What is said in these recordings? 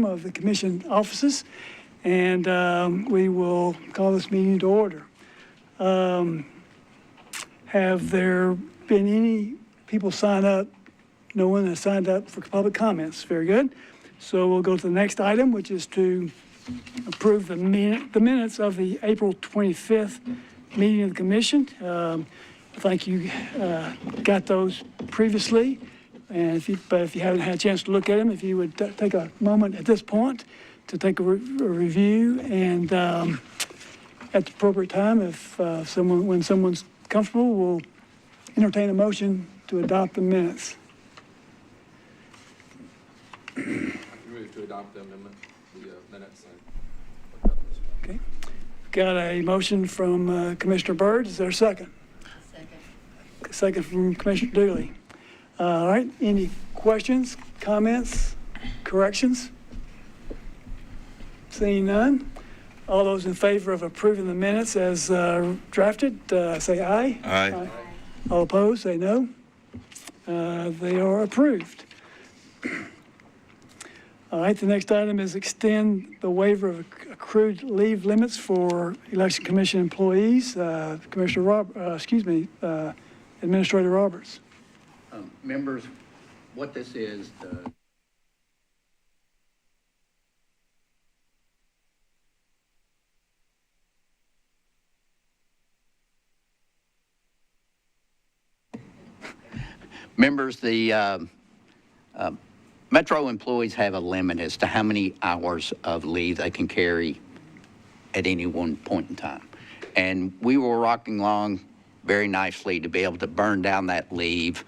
of the commission offices, and we will call this meeting to order. Have there been any people sign up? No one has signed up for public comments. Very good. So we'll go to the next item, which is to approve the minutes of the April 25th meeting of the commission. I think you got those previously. And if you haven't had a chance to look at them, if you would take a moment at this point to take a review, and at the appropriate time, if when someone's comfortable, we'll entertain a motion to adopt the minutes. Move to adopt the amendment, the minutes. Okay. Got a motion from Commissioner Byrd. Is there a second? Second. Second from Commissioner Dooley. All right, any questions, comments, corrections? Seeing none, all those in favor of approving the minutes as drafted, say aye. Aye. All opposed, say no. They are approved. All right, the next item is extend the waiver of accrued leave limits for Election Commission employees. Administrator Roberts. Members, what this is, members, the Metro employees have a limit as to how many hours of leave they can carry at any one point in time. And we were rocking along very nicely to be able to burn down that leave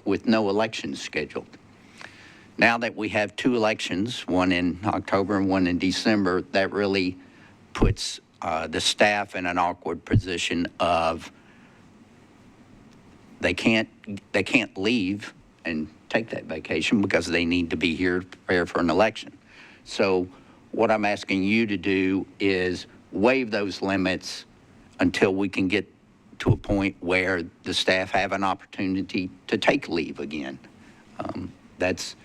with no elections scheduled. Now that we have two elections, one in October and one in December, that really puts the staff in an awkward position of they can't leave and take that vacation because they need to be here to prepare for an election. So what I'm asking you to do is waive those limits until we can get to a point where the staff have an opportunity to take leave again. That's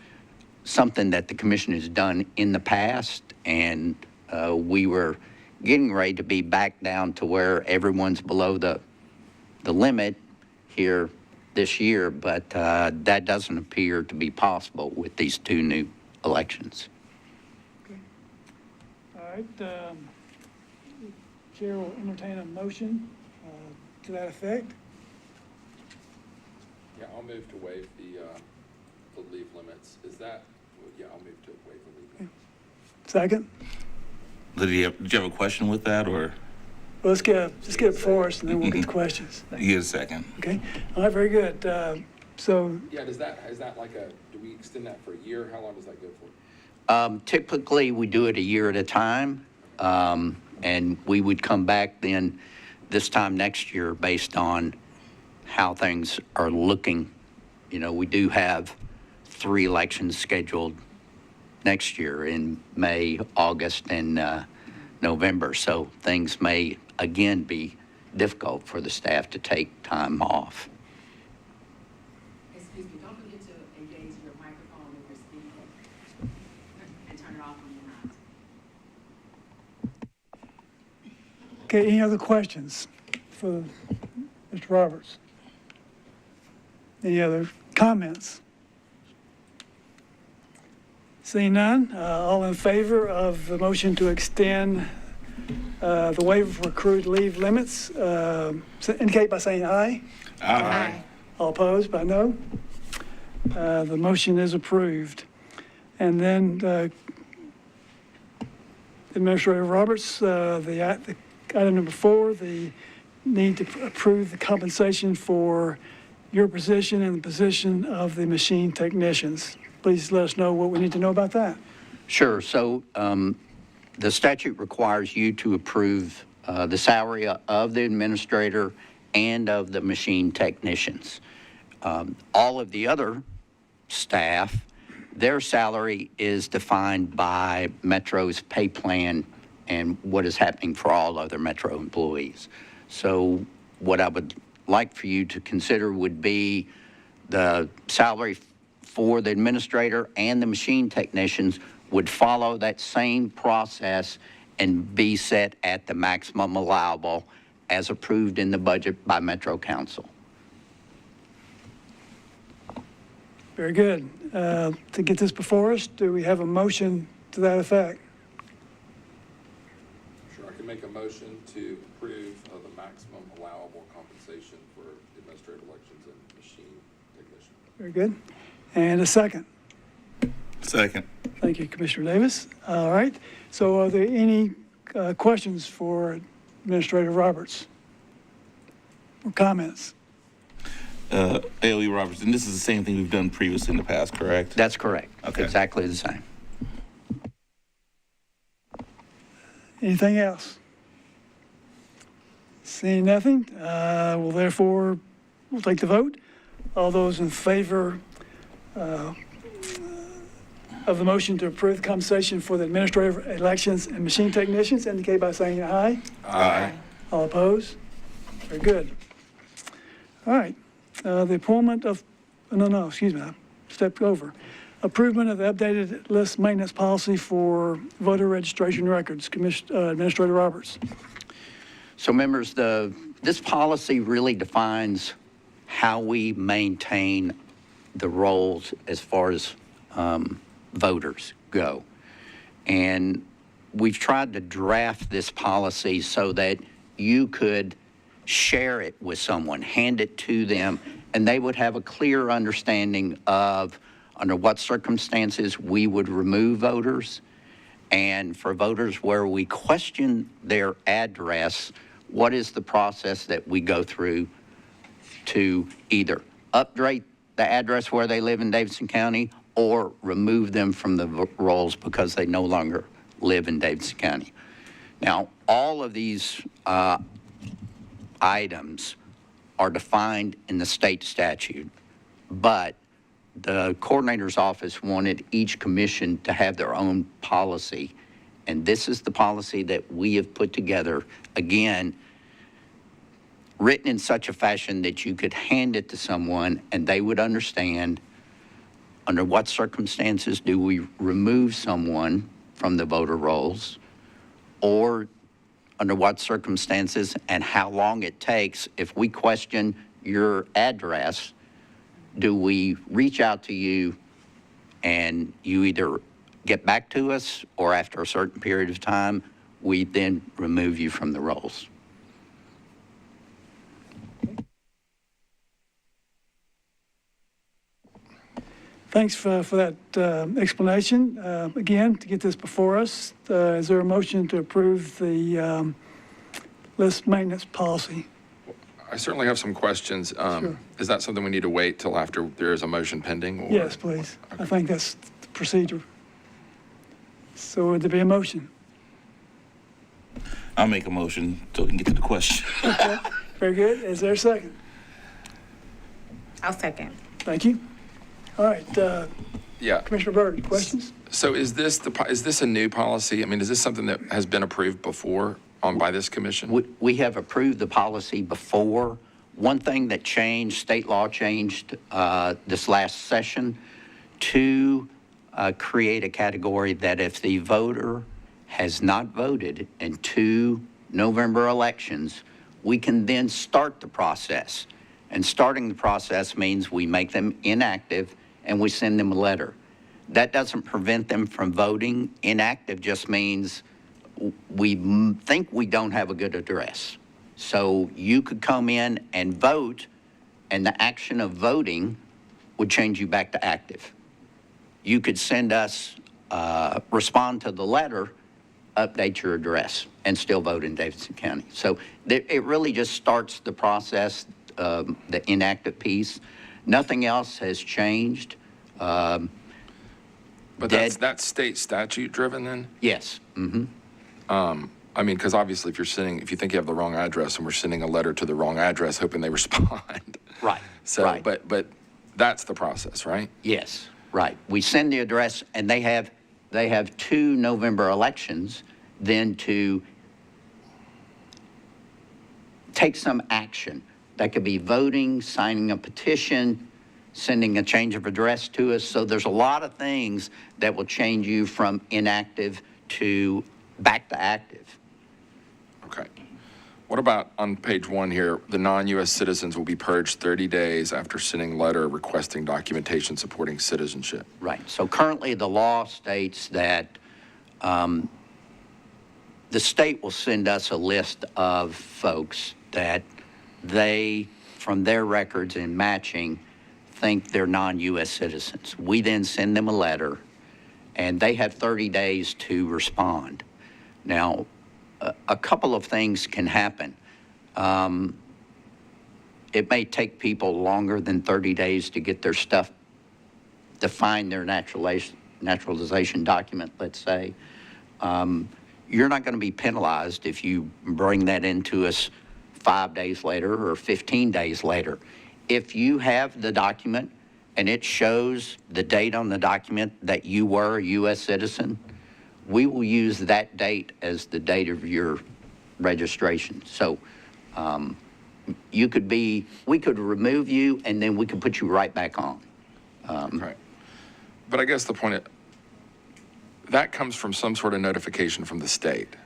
something that the commission has done in the past, and we were getting ready to be back down to where everyone's below the limit here this year, but that doesn't appear to be possible with these two new elections. Okay. All right. Chair will entertain a motion to that effect. Yeah, I'll move to waive the leave limits. Is that, yeah, I'll move to waive the leave limits. Second. Lydia, did you have a question with that, or? Well, let's get it before us, and then we'll get to questions. You get a second. Okay. All right. Very good. So. Yeah, is that like do we extend that for a year? How long does that go for? Typically, we do it a year at a time, and we would come back then this time next year based on how things are looking. You know, we do have 3 elections scheduled next year in May, August, and November. So things may again be difficult for the staff to take time off. Excuse me, don't forget to engage your microphone if you're speaking and turn it off when you're not. Okay. Any other questions for Mr. Roberts? Any other comments? Seeing none, all in favor of the motion to extend the waiver for accrued leave limits, indicate by saying aye. Aye. All opposed by no. The motion is approved. And then Administrator Roberts, the item number 4, the need to approve the compensation for your position and the position of the machine technicians. Please let us know what we need to know about that. Sure. So the statute requires you to approve the salary of the administrator and of the machine technicians. All of the other staff, their salary is defined by Metro's pay plan and what is happening for all other Metro employees. So what I would like for you to consider would be the salary for the administrator and the machine technicians would follow that same process and be set at the maximum allowable as approved in the budget by Metro Council. Very good. To get this before us, do we have a motion to that effect? Sure, I can make a motion to approve of the maximum allowable compensation for administrative elections and machine technician. Very good. And a second. Second. Thank you, Commissioner Davis. All right. So are there any questions for Administrator Roberts? Or comments? AOE Robertson, this is the same thing we've done previously in the past, correct? That's correct. Okay. Exactly the same. Anything else? Seeing nothing, we'll therefore, we'll take the vote. All those in favor of the motion to approve the compensation for the administrative elections and machine technicians indicate by saying aye. Aye. All opposed? Very good. All right, the appointment of, excuse me, I stepped over. Approval of the updated list maintenance policy for voter registration records. Administrator Roberts. So members, this policy really defines how we maintain the rolls as far as voters go. And we've tried to draft this policy so that you could share it with someone, hand it to them, and they would have a clear understanding of under what circumstances we would remove voters, and for voters where we question their address, what is the process that we go through to either update the address where they live in Davidson County or remove them from the rolls because they no longer live in Davidson County. Now, all of these items are defined in the state statute, but the coordinator's office wanted each commission to have their own policy, and this is the policy that we have put together, again, written in such a fashion that you could hand it to someone and they would understand under what circumstances do we remove someone from the voter rolls, or under what circumstances and how long it takes if we question your address, do we reach out to you and you either get back to us or after a certain period of time, we then remove you from the rolls. Thanks for that explanation. Again, to get this before us, is there a motion to approve the list maintenance policy? I certainly have some questions. Sure. Is that something we need to wait till after there is a motion pending? Or? Yes, please. I think that's the procedure. So would there be a motion? I'll make a motion so we can get to the question. Okay. Very good. Is there a second? I'll second. Thank you. All right, Yeah. Commissioner Byrd, questions? So is this a new policy? I mean, is this something that has been approved before by this commission? We have approved the policy before. One thing that changed, state law changed this last session to create a category that if the voter has not voted in 2 November elections, we can then start the process. And starting the process means we make them inactive and we send them a letter. That doesn't prevent them from voting. Inactive just means we think we don't have a good address. So you could come in and vote, and the action of voting would change you back to active. You could send us, respond to the letter, update your address, and still vote in Davidson County. So it really just starts the process, the inactive piece. Nothing else has changed. But that's state statute driven then? Yes. Mm-hmm. I mean, because obviously if you think you have the wrong address and we're sending a letter to the wrong address hoping they respond. Right. So, right. but that's the process, right? Yes, right. We send the address, and they have 2 November elections then to take some action. That could be voting, signing a petition, sending a change of address to us. So there's a lot of things that will change you from inactive to back to active. Okay. What about on page 1 here, the non-U.S. citizens will be purged 30 days after sending letter requesting documentation supporting citizenship? Right. So currently, the law states that the state will send us a list of folks that they, from their records and matching, think they're non-U.S. citizens. We then send them a letter, and they have 30 days to respond. Now, a couple of things can happen. It may take people longer than 30 days to get their stuff, to find their naturalization document, let's say. You're not going to be penalized if you bring that into us 5 days later or 15 days later. If you have the document and it shows the date on the document that you were a U.S. citizen, we will use that date as the date of your registration. So we could remove you and then we could put you right back on. Right. But I guess the point, that comes from some sort of notification from the state.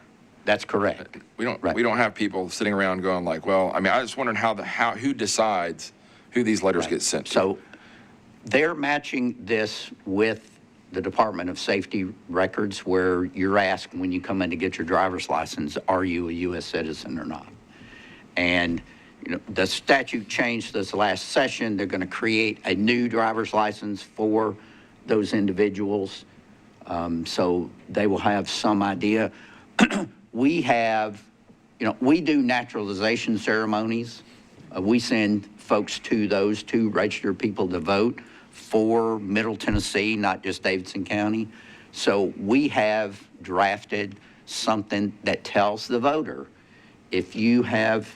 That's correct. We don't Right. we don't have people sitting around going like, well, I mean, I was wondering who decides who these letters Right. get sent to. So they're matching this with the Department of Safety records where you're asked when you come in to get your driver's license, are you a U.S. citizen or not? And the statute changed this last session. They're going to create a new driver's license for those individuals. So they will have some idea. We have, we do naturalization ceremonies. We send folks to those to register people to vote for Middle Tennessee, not just Davidson County. So we have drafted something that tells the voter, if you have,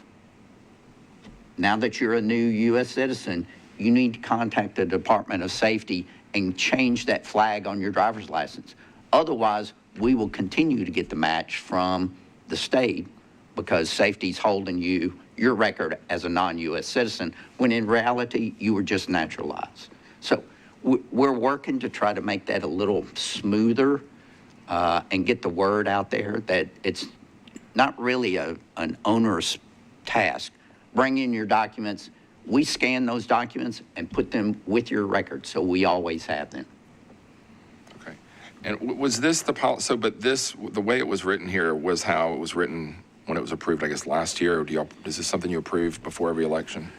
now that you're a new U.S. citizen, you need to contact the Department of Safety and change that flag on your driver's license. Otherwise, we will continue to get the match from the state because safety's holding your record as a non-U.S. citizen, when in reality, you were just naturalized. So we're working to try to make that a little smoother and get the word out there that it's not really an onerous task. Bring in your documents. We scan those documents and put them with your record, so we always have them. Okay. And was this the policy? So, but this, the way it was written here was how it was written when it was approved, I guess, last year? Or is this something you approved before every election?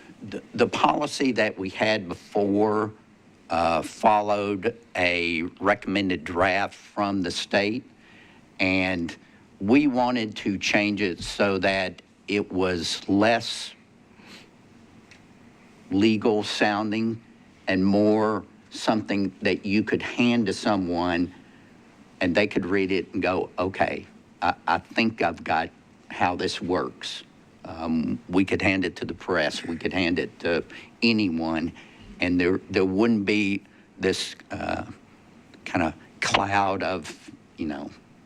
The policy that we had before followed a recommended draft from the state, and we wanted to change it so that it was less legal sounding and more something that you could hand to someone and they could read it and go, okay, I think I've got how this works. We could hand it to the press, we could hand it to anyone, and there wouldn't be this kind of cloud of,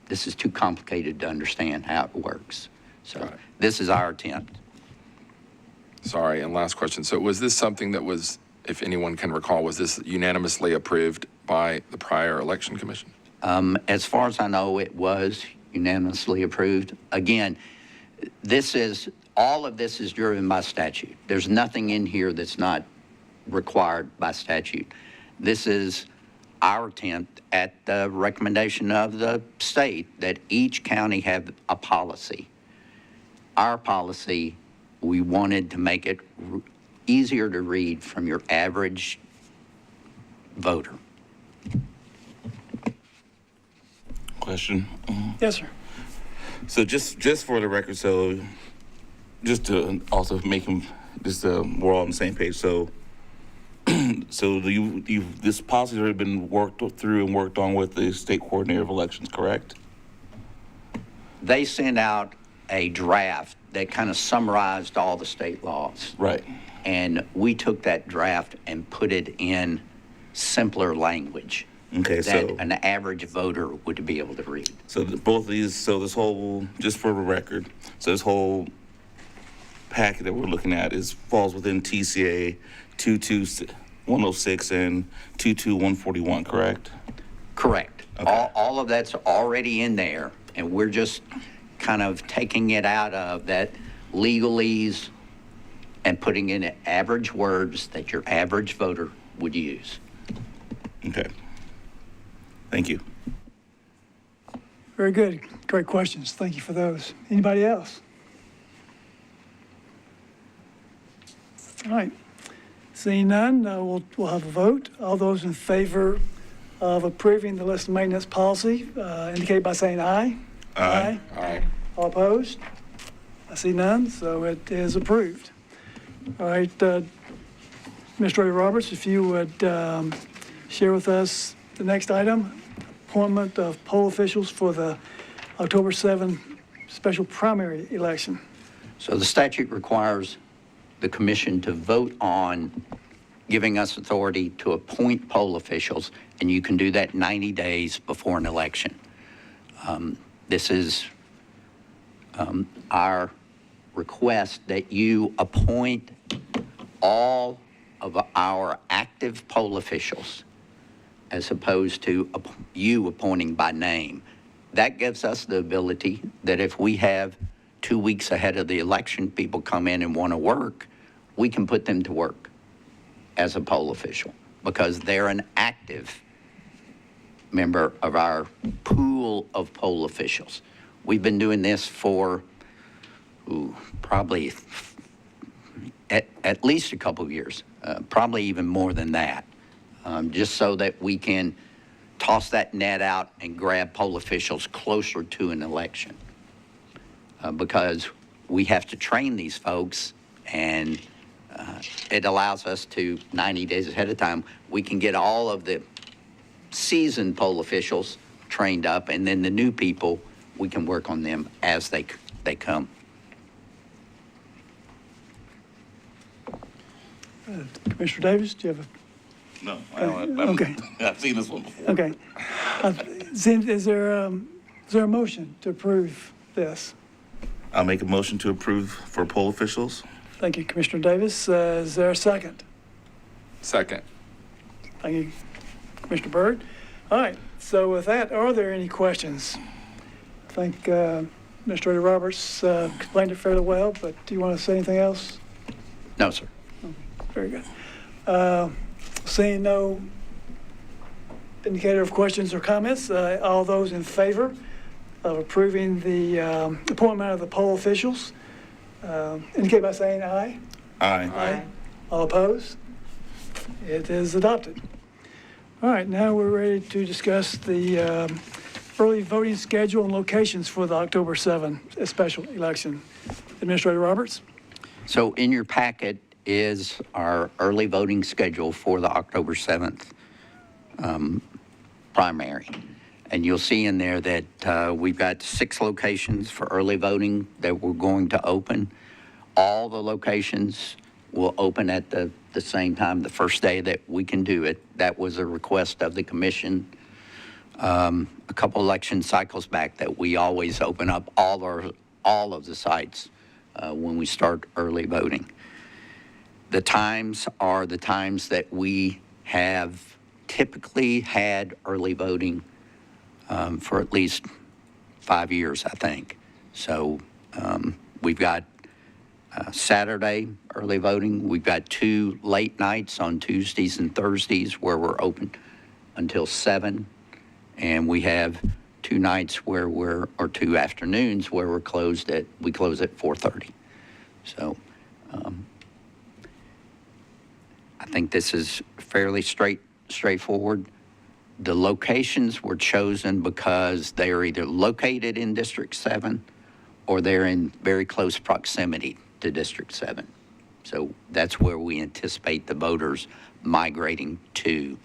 this is too complicated to understand how it works. So this is our attempt. Sorry, and last question. So was this something that was, if anyone can recall, was this unanimously approved by the prior election commission? As far as I know, it was unanimously approved. Again, all of this is driven by statute. There's nothing in here that's not required by statute. This is our attempt at the recommendation of the state that each county have a policy. Our policy, we wanted to make it easier to read from your average voter. Question. Yes, sir. So just for the record, so just to also make them, we're all on the same page. So this policy has already been worked through and worked on with the state coordinator of elections, correct? They sent out a draft that kind of summarized all the state laws. Right. And we took that draft and put it in simpler language. Okay, that so an average voter would be able to read. So both of these, so this whole, just for the record, so this whole packet that we're looking at falls within TCA 106 and 22141, correct? Correct. Okay. All of that's already in there, and we're just kind of taking it out of that legalese and putting in average words that your average voter would use. Okay. Thank you. Very good. Great questions. Thank you for those. Anybody else? All right. Seeing none, we'll have a vote. All those in favor of approving the list maintenance policy indicate by saying aye. Aye. Aye. All opposed? I see none, so it is approved. All right, Mr. Roberts, if you would share with us the next item, appointment of poll officials for the October 7 special primary election. So the statute requires the commission to vote on giving us authority to appoint poll officials, and you can do that 90 days before an election. This is our request that you appoint all of our active poll officials as opposed to you appointing by name. That gives us the ability that if we have 2 weeks ahead of the election, people come in and want to work, we can put them to work as a poll official because they're an active member of our pool of poll officials. We've been doing this for probably at least a couple of years, probably even more than that, just so that we can toss that net out and grab poll officials closer to an election. Because we have to train these folks, and it allows us to, 90 days ahead of time, we can get all of the seasoned poll officials trained up, and then the new people, we can work on them as they come. Commissioner Davis, do you have No, Okay. I've seen this one before. a, okay. Is there a motion to approve this? I'll make a motion to approve for poll officials. Thank you, Commissioner Davis. Is there a second? Second. Thank you, Commissioner Byrd. All right, so with that, are there any questions? I think Mr. Roberts explained it fairly well, but do you want to say anything else? No, sir. Very good. Seeing no indicator of questions or comments, all those in favor of approving the appointment of the poll officials, indicate by saying aye. Aye. Aye. All opposed? It is adopted. All right, now we're ready to discuss the early voting schedule and locations for the October 7 special election. Administrator Roberts? So in your packet is our early voting schedule for the October 7th primary. And you'll see in there that we've got 6 locations for early voting that we're going to open. All the locations will open at the same time, the first day that we can do it. That was a request of the commission a couple election cycles back, that we always open up all of the sites when we start early voting. The times are the times that we have typically had early voting for at least 5 years, I think. So we've got Saturday early voting. We've got 2 late nights on Tuesdays and Thursdays where we're open until 7. And we have 2 nights where or 2 afternoons where we close at 4:30. So I think this is fairly straightforward. The locations were chosen because they are either located in District 7 or they're in very close proximity to District 7. So that's where we anticipate the voters migrating to,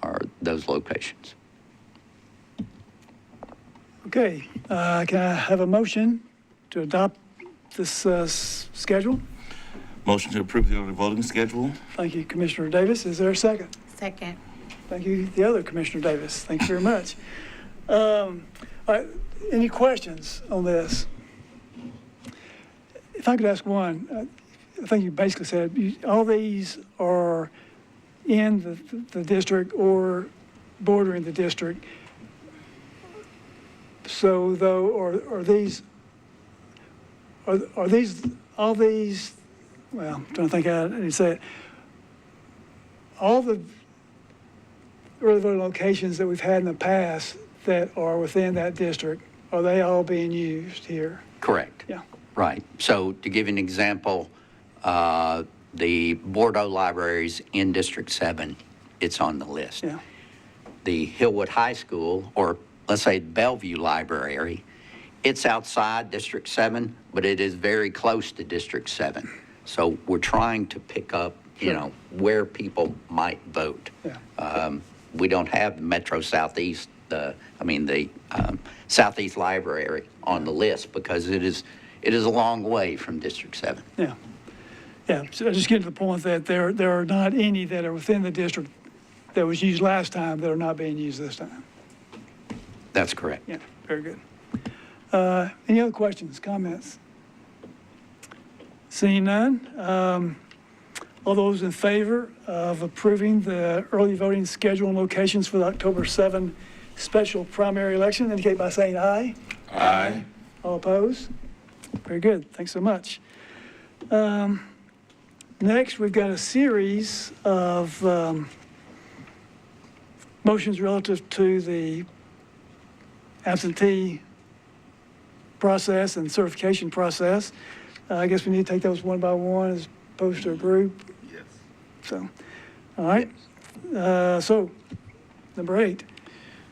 are those locations. Okay, can I have a motion to adopt this schedule? Motion to approve the early voting schedule. Thank you, Commissioner Davis. Is there a second? Second. Thank you, the other Commissioner Davis. Thank you very much. All right, any questions on this? If I could ask one, I think you basically said all these are in the district or bordering the district. So though, are these, all these, well, I'm trying to think how to say it. All the early voting locations that we've had in the past that are within that district, are they all being used here? Correct. Yeah. Right. So to give you an example, the Bordeaux libraries in District 7, it's on the list. Yeah. The Hillwood High School, or let's say Bellevue Library, it's outside District 7, but it is very close to District 7. So we're trying to pick up, where people might vote. Yeah. We don't have Metro Southeast, the Southeast Library on the list because it is a long way from District 7. Yeah. Yeah, so just getting to the point that there are not any that are within the district that was used last time that are not being used this time. That's correct. Yeah, very good. Any other questions, comments? Seeing none, all those in favor of approving the early voting schedule and locations for the October 7 special primary election indicate by saying aye. Aye. All opposed? Very good, thanks so much. Next, we've got a series of motions relative to the absentee process and certification process. I guess we need to take those one by one as opposed to a group. Yes. So, all right. So, number 8,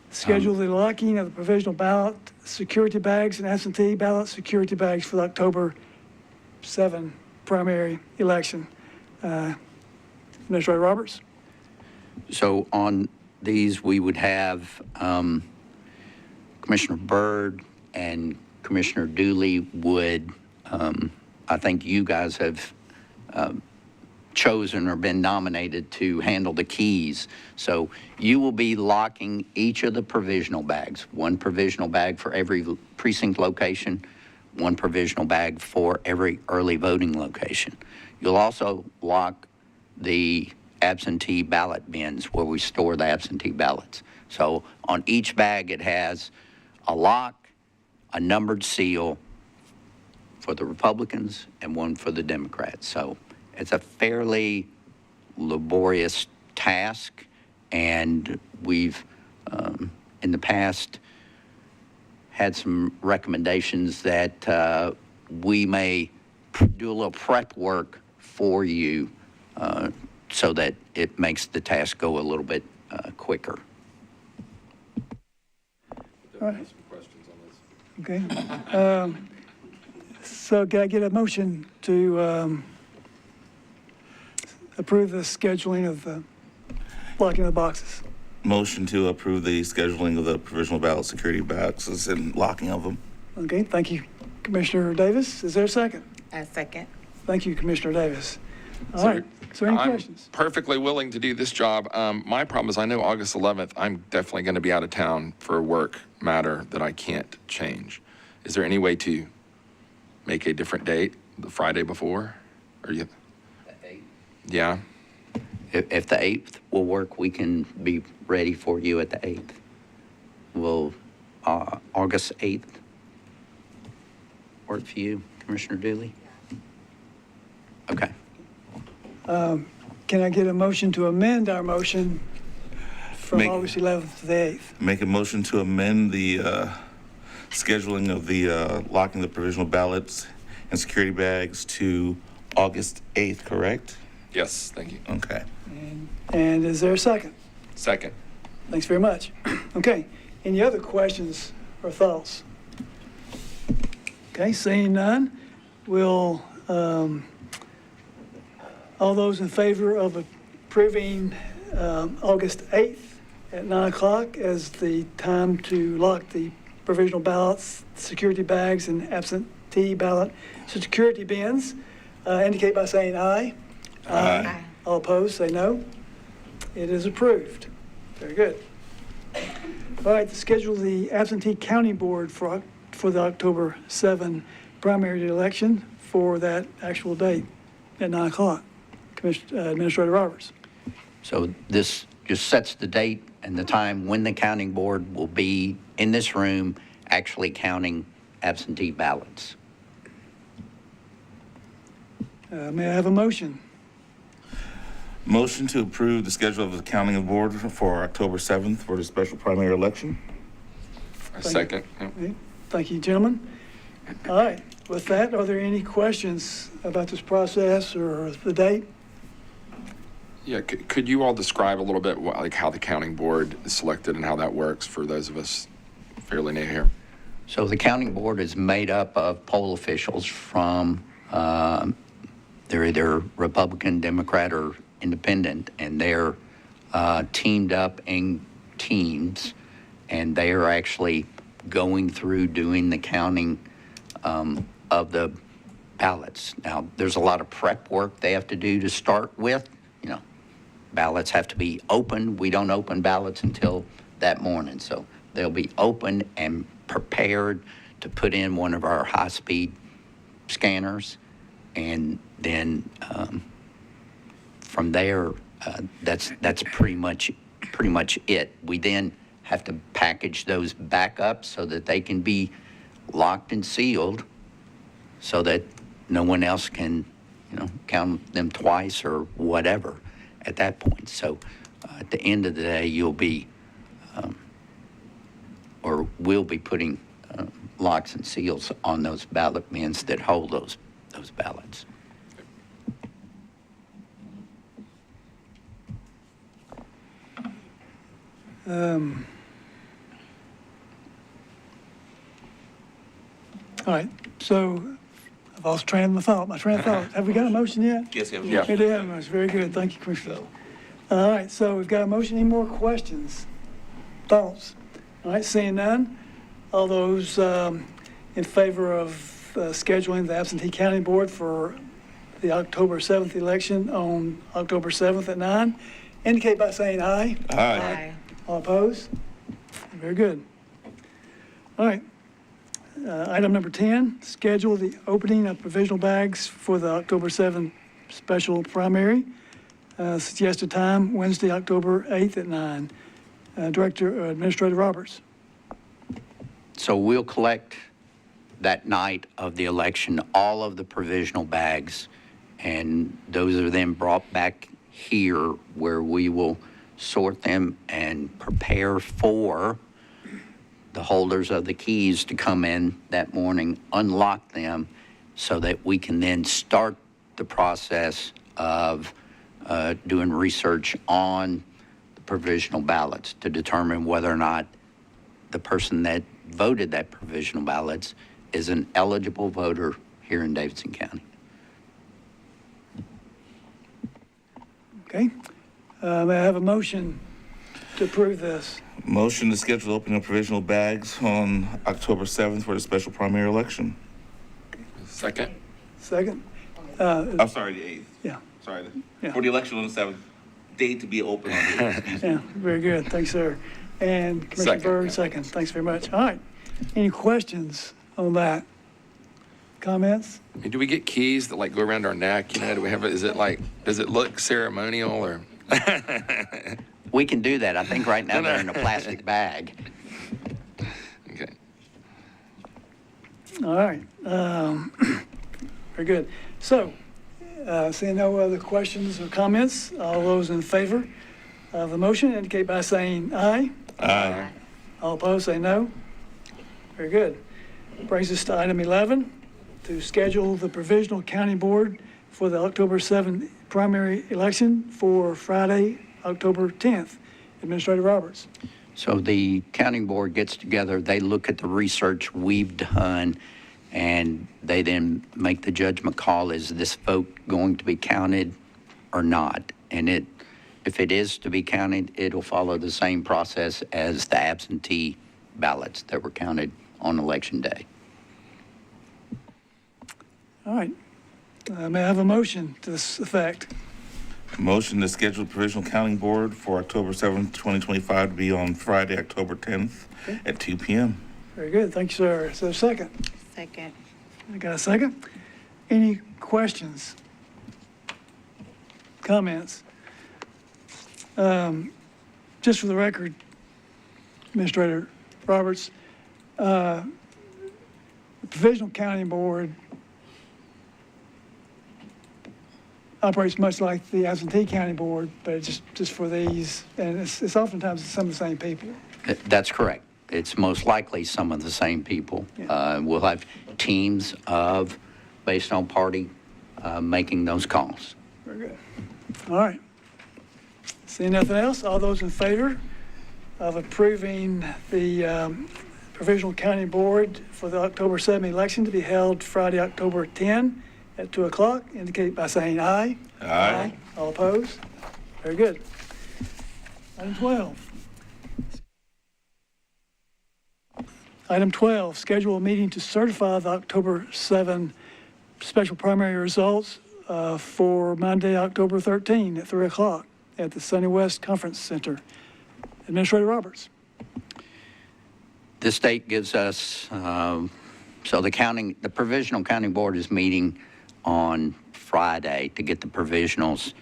schedule the locking of the provisional ballot security bags and absentee ballot security bags for the October 7 primary election. Administrator Roberts? So on these, we would have Commissioner Byrd and Commissioner Dooley would, I think you guys have chosen or been nominated to handle the keys. So you will be locking each of the provisional bags, one provisional bag for every precinct location, one provisional bag for every early voting location. You'll also lock the absentee ballot bins where we store the absentee ballots. So on each bag, it has a lock, a numbered seal for the Republicans and one for the Democrats. So it's a fairly laborious task, and we've, in the past, had some recommendations that we may do a little prep work for you so that it makes the task go a little bit quicker. All right. Some questions on this. Okay. So can I get a motion to approve the scheduling of the locking of the boxes? Motion to approve the scheduling of the provisional ballot security boxes and locking of them. Okay, thank you, Commissioner Davis. Is there a second? A second. Thank you, Commissioner Davis. All So right, so any I'm questions? perfectly willing to do this job. My problem is I know August 11th, I'm definitely going to be out of town for a work matter that I can't change. Is there any way to make a different date, the Friday before? Or you? Yeah, If the 8th will work, we can be ready for you at the 8th. Will August 8th work for you, Commissioner Dooley? Okay. Can I get a motion to amend our motion from Make- August 11th to the 8th? Make a motion to amend the scheduling of the locking the provisional ballots and security bags to August 8th, correct? yes, thank you. Okay. And is there a second? Second. Thanks very much. Okay, any other questions or thoughts? Okay, seeing none, we'll, all those in favor of approving August 8th at 9 o'clock as the time to lock the provisional ballots, security bags, and absentee ballot security bins, indicate by saying aye. Aye. All opposed, say no. It is approved. Very good. All right, to schedule the absentee county board for the October 7 primary election for that actual date at 9 o'clock. Administrator Roberts. So this just sets the date and the time when the counting board will be in this room actually counting absentee ballots. May I have a motion? Motion to approve the schedule of the counting board for October 7th for the special primary election. A second. Yep. Okay, thank you, gentlemen. All right, with that, are there any questions about this process or the date? Yeah, could you all describe a little bit like how the counting board is selected and how that works for those of us fairly new here? So the counting board is made up of poll officials from, they're either Republican, Democrat, or Independent, and they're teamed up in teams, and they are actually going through doing the counting of the ballots. Now, there's a lot of prep work they have to do to start with. You know, ballots have to be open. We don't open ballots until that morning, so they'll be open and prepared to put in one of our high-speed scanners, and then from there, that's pretty much it. We then have to package those back up so that they can be locked and sealed, so that no one else can, count them twice or whatever at that point. So at the end of the day, you'll be, or we'll be putting locks and seals on those ballot bins that hold those ballots. All right, so I've lost my train of thought. Have we got a motion yet? Yes, yes. Yeah. We do have a motion. Very good. Thank you, Commissioner. All right, so we've got a motion. Any more questions? Thoughts? All right, seeing none. All those in favor of scheduling the absentee county board for the October 7th election on October 7th at 9, indicate by saying aye. Aye. All opposed? Very good. All right. Item number 10, schedule the opening of provisional bags for the October 7th special primary. Suggested time, Wednesday, October 8th at 9. Administrator Roberts. So we'll collect that night of the election all of the provisional bags, and those are then brought back here where we will sort them and prepare for the holders of the keys to come in that morning, unlock them, so that we can then start the process of doing research on the provisional ballots to determine whether or not the person that voted that provisional ballots is an eligible voter here in Davidson County. Okay. May I have a motion to approve this? Motion to schedule the opening of provisional bags on October 7th for the special primary election. Second. Second? I'm sorry, the 8th. Yeah, Sorry. Yeah. For the election on the 7th, date to be open on the 8th. Excuse me. yeah, very good. Thanks, sir. And Commissioner Second, Byrd, yeah. second. Thanks very much. All right. Any questions on that? Comments? I mean, do we get keys that like go around our neck? You know, do we have, does it look ceremonial or? We can do that. I think right now they're in a plastic bag. Okay. All right. Very good. So, seeing no other questions or comments, all those in favor of the motion indicate by saying aye. Aye. All opposed, say no. Very good. Brings us to item 11, to schedule the provisional county board for the October 7th primary election for Friday, October 10th. Administrator Roberts. So the counting board gets together, they look at the research we've done, and they then make the judgment call, is this vote going to be counted or not? And if it is to be counted, it'll follow the same process as the absentee ballots that were counted on election day. All right. May I have a motion to this effect? Motion to schedule the provisional counting board for October 7th, 2025 to be on Friday, October 10th at 2 p.m. Very good. Thank you, sir. Is there a second? Second. I got a second? Any questions? Comments? Just for the record, Administrator Roberts, the Provisional County Board operates much like the absentee county board, but it's just for these, and it's oftentimes some of the same people. That's correct. It's most likely some of the same people. Yeah. We'll have teams of, based on party, making those calls. Very good. All right. Seeing nothing else, all those in favor of approving the Provisional County Board for the October 7 election to be held Friday, October 10 at 2 o'clock, indicate by saying aye. Aye. All opposed? Very good. Item 12. Item 12, schedule a meeting to certify the October 7 special primary results for Monday, October 13 at 3 o'clock at the Sunny West Conference Center. Administrator Roberts. This date gives us, so the Provisional County Board is meeting on Friday to get the provisionals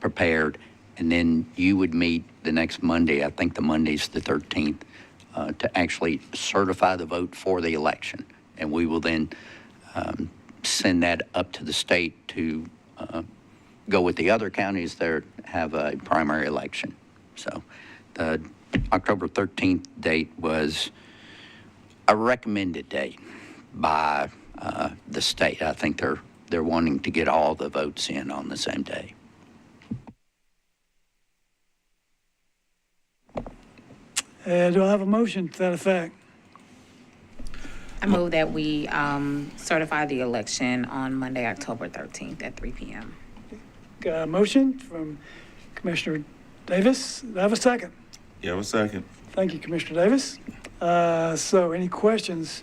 prepared, and then you would meet the next Monday, I think the Monday's the 13th, to actually certify the vote for the election. And we will then send that up to the state to go with the other counties that have a primary election. So the October 13th date was a recommended date by the state. I think they're wanting to get all the votes in on the same day. Do I have a motion to that effect? I move that we certify the election on Monday, October 13th at 3 p.m. Got a motion from Commissioner Davis. Do I have a second? Yeah, a second. Thank you, Commissioner Davis. So any questions?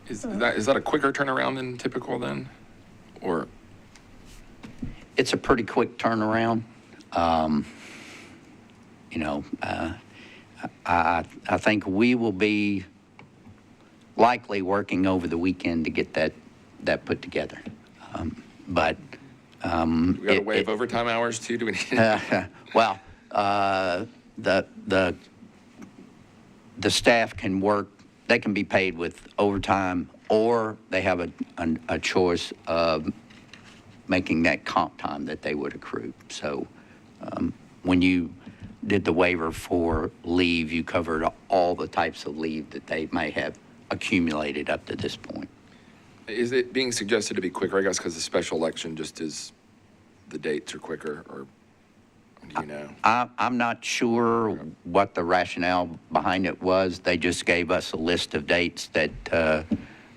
Is that a quicker turnaround than typical then? Or, It's a pretty quick turnaround. I think we will be likely working over the weekend to get that put together. But we got to waive overtime hours too? Do we need? well, the staff can work. They can be paid with overtime, or they have a choice of making that comp time that they would accrue. So when you did the waiver for leave, you covered all the types of leave that they may have accumulated up to this point. Is it being suggested to be quicker, I guess, because the special election just is, the dates are quicker, or do you know? I'm not sure what the rationale behind it was. They just gave us a list of dates that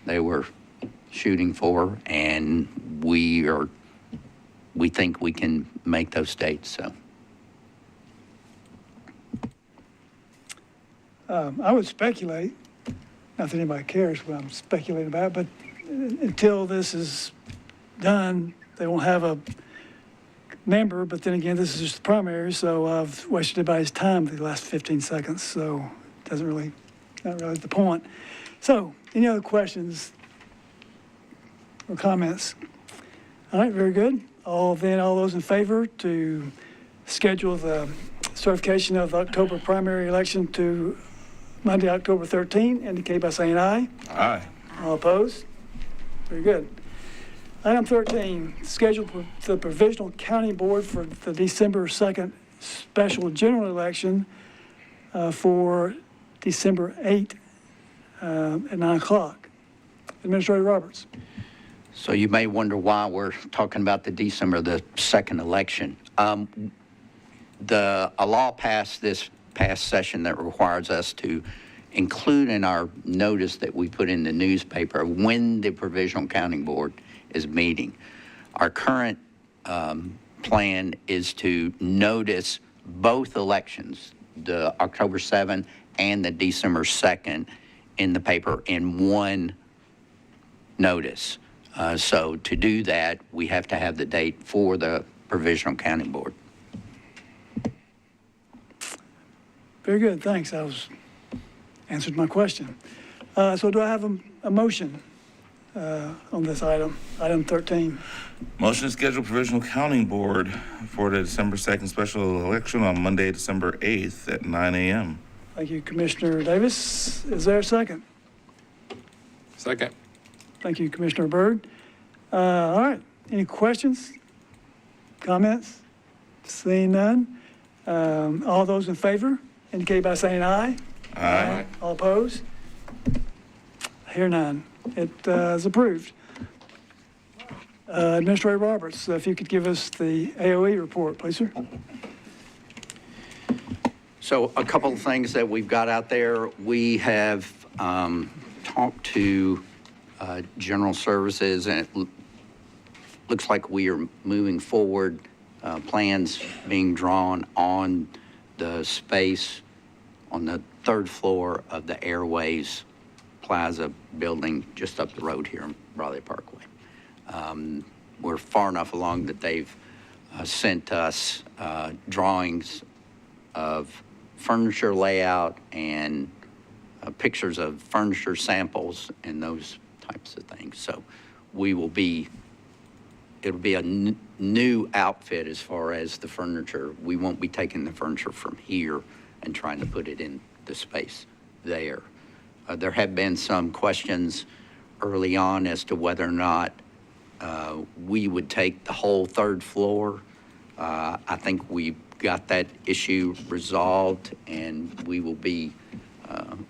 they were shooting for, and we think we can make those dates, so. I would speculate, not that anybody cares what I'm speculating about, but until this is done, they won't have a member, but then again, this is just the primary, so I've wasted everybody's time for the last 15 seconds, so it doesn't really, not really the point. So, any other questions or comments? All right, very good. All those in favor to schedule the certification of the October primary election to Monday, October 13, indicate by saying aye. Aye. All opposed? Very good. Item 13, schedule the Provisional County Board for the December 2nd special general election for December 8 at 9 o'clock. Administrator Roberts. So you may wonder why we're talking about the 2nd election. A law passed this past session that requires us to include in our notice that we put in the newspaper when the Provisional County Board is meeting. Our current plan is to notice both elections, the October 7th and the December 2nd, in the paper in one notice. So to do that, we have to have the date for the Provisional County Board. Very good, thanks. That answered my question. So do I have a motion on this item, item 13. Motion to schedule provisional counting board for the December 2nd special election on Monday, December 8th at 9 a.m. Thank you, Commissioner Davis. Is there a second? Second. Thank you, Commissioner Byrd. All right, any questions, comments? Seeing none. All those in favor indicate by saying aye. Aye. All opposed? I hear none. It is approved. Administrator Roberts, if you could give us the AOE report, please, sir. So a couple of things that we've got out there. We have talked to General Services, and it looks like we are moving forward, plans being drawn on the space on the third floor of the Airways Plaza building just up the road here in Raleigh Parkway. We're far enough along that they've sent us drawings of furniture layout and pictures of furniture samples and those types of things. So it'll be a new outfit as far as the furniture. We won't be taking the furniture from here and trying to put it in the space there. There have been some questions early on as to whether or not we would take the whole third floor. I think we've got that issue resolved, and we will be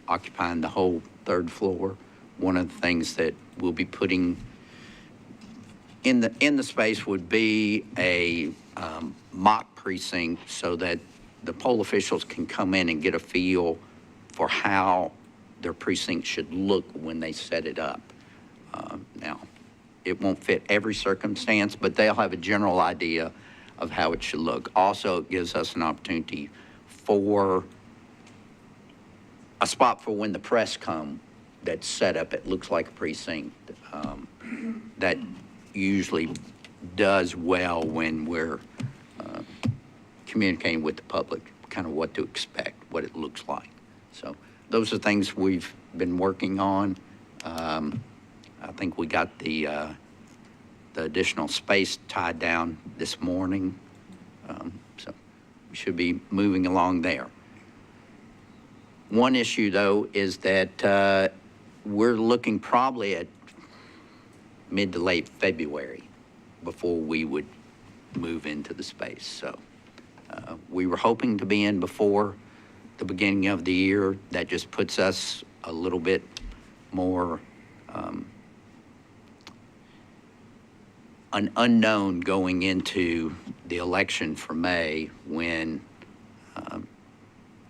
occupying the whole third floor. One of the things that we'll be putting in the space would be a mock precinct so that the poll officials can come in and get a feel for how their precinct should look when they set it up. Now, it won't fit every circumstance, but they'll have a general idea of how it should look. Also, it gives us an opportunity for a spot for when the press come that's set up. It looks like a precinct. That usually does well when we're communicating with the public, kind of what to expect, what it looks like. So those are things we've been working on. I think we got the additional space tied down this morning. So we should be moving along there. One issue, though, is that we're looking probably at mid to late February before we would move into the space. So we were hoping to be in before the beginning of the year. That just puts us a little bit more an unknown going into the election for May, when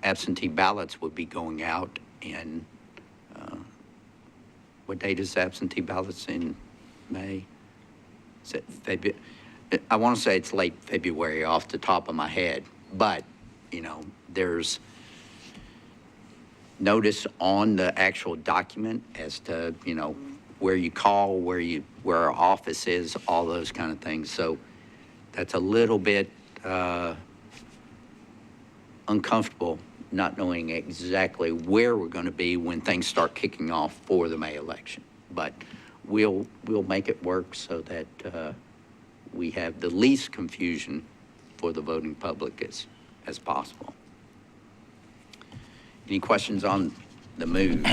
absentee ballots would be going out. And what date is absentee ballots in May? Is it February? I want to say it's late February off the top of my head, but there's notice on the actual document as to where you call, where our office is, all those kind of things. So that's a little bit uncomfortable, not knowing exactly where we're going to be when things start kicking off for the May election. But we'll make it work so that we have the least confusion for the voting public as possible. Any questions on the move?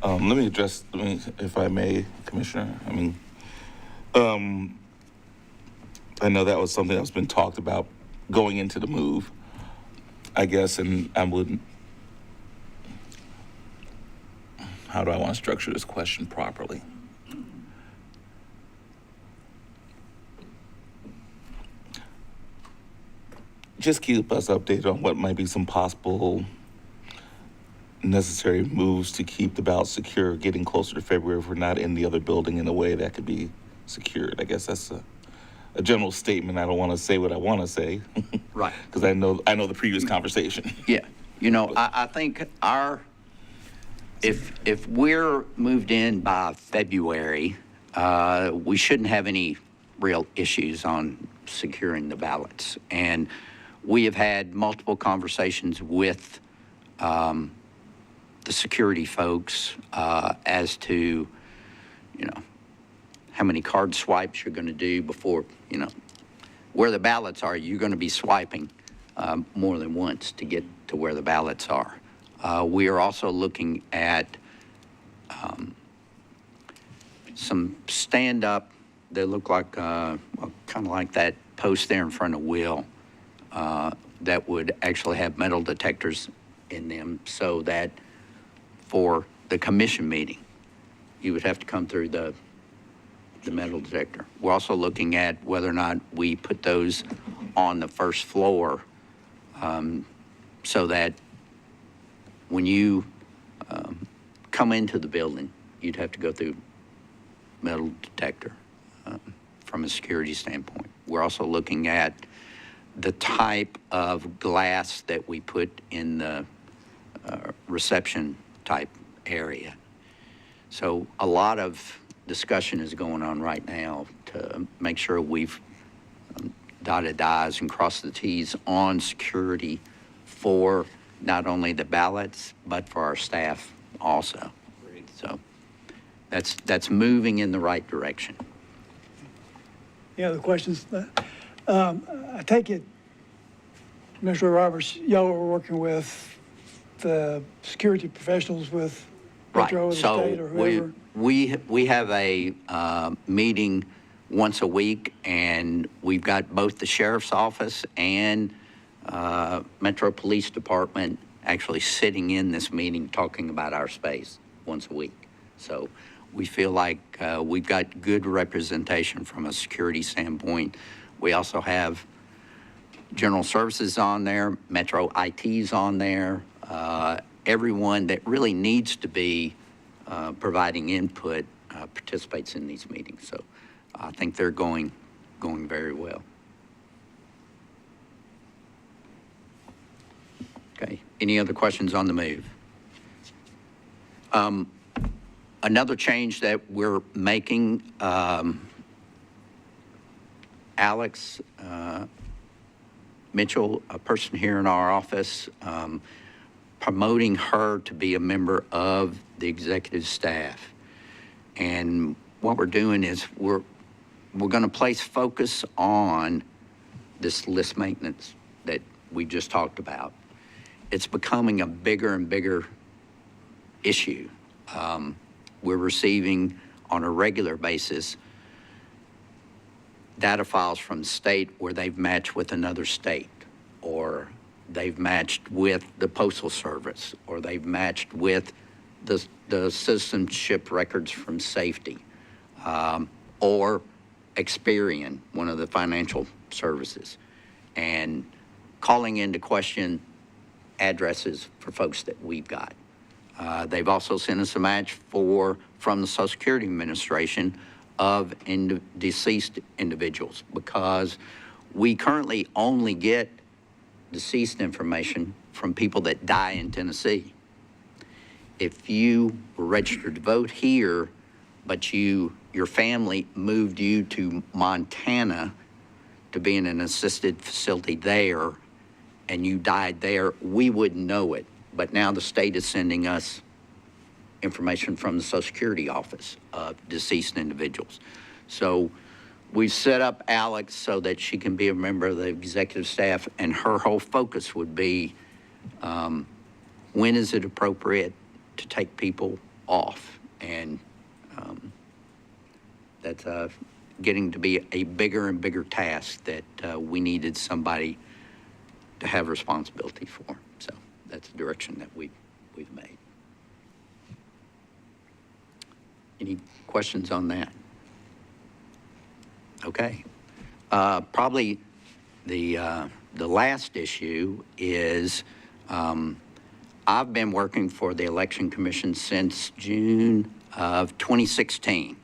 Let me address, if I may, Commissioner. I know that was something that's been talked about going into the move, I guess, and I wouldn't. How do I want to structure this question properly? Just keep us updated on what might be some possible necessary moves to keep the ballot secure, getting closer to February if we're not in the other building in a way that could be secured. I guess that's a general statement. I don't want to say what I want to say. Right. Because I know the previous conversation. Yeah. I think if we're moved in by February, we shouldn't have any real issues on securing the ballots. And we have had multiple conversations with the security folks as to, how many card swipes you're going to do before, where the ballots are, you're going to be swiping more than once to get to where the ballots are. We are also looking at some stand-up, they look like, kind of like that post there in front of Will, that would actually have metal detectors in them, so that for the commission meeting, you would have to come through the metal detector. We're also looking at whether or not we put those on the first floor, so that when you come into the building, you'd have to go through metal detector from a security standpoint. We're also looking at the type of glass that we put in the reception type area. So a lot of discussion is going on right now to make sure we've dotted the i's and crossed the t's on security for not only the ballots, but for our staff also. So that's moving in the right direction. Any other questions? I take it, Mr. Roberts, y'all are working with the security professionals with Metro or the state or whoever? We have a meeting once a week, and we've got both the sheriff's office and Metro Police Department actually sitting in this meeting talking about our space once a week. So we feel like we've got good representation from a security standpoint. We also have General Services on there, Metro IT's on there, everyone that really needs to be providing input participates in these meetings. So I think they're going very well. Okay, any other questions on the move? Another change that we're making, Alex Mitchell, a person here in our office, promoting her to be a member of the executive staff. And what we're doing is we're going to place focus on this list maintenance that we just talked about. It's becoming a bigger and bigger issue. We're receiving on a regular basis data files from the state where they've matched with another state, or they've matched with the Postal Service, or they've matched with the citizenship records from safety, or Experian, one of the financial services, and calling into question addresses for folks that we've got. They've also sent us a match from the Social Security Administration of deceased individuals, because we currently only get deceased information from people that die in Tennessee. If you were registered to vote here, but your family moved you to Montana to be in an assisted facility there, and you died there, we wouldn't know it. But now the state is sending us information from the Social Security office of deceased individuals. So we've set up Alex so that she can be a member of the executive staff, and her whole focus would be when is it appropriate to take people off? And that's getting to be a bigger and bigger task that we needed somebody to have responsibility for. So that's the direction that we've made. Any questions on that? Okay. Probably the last issue is I've been working for the Election Commission since June of 2016.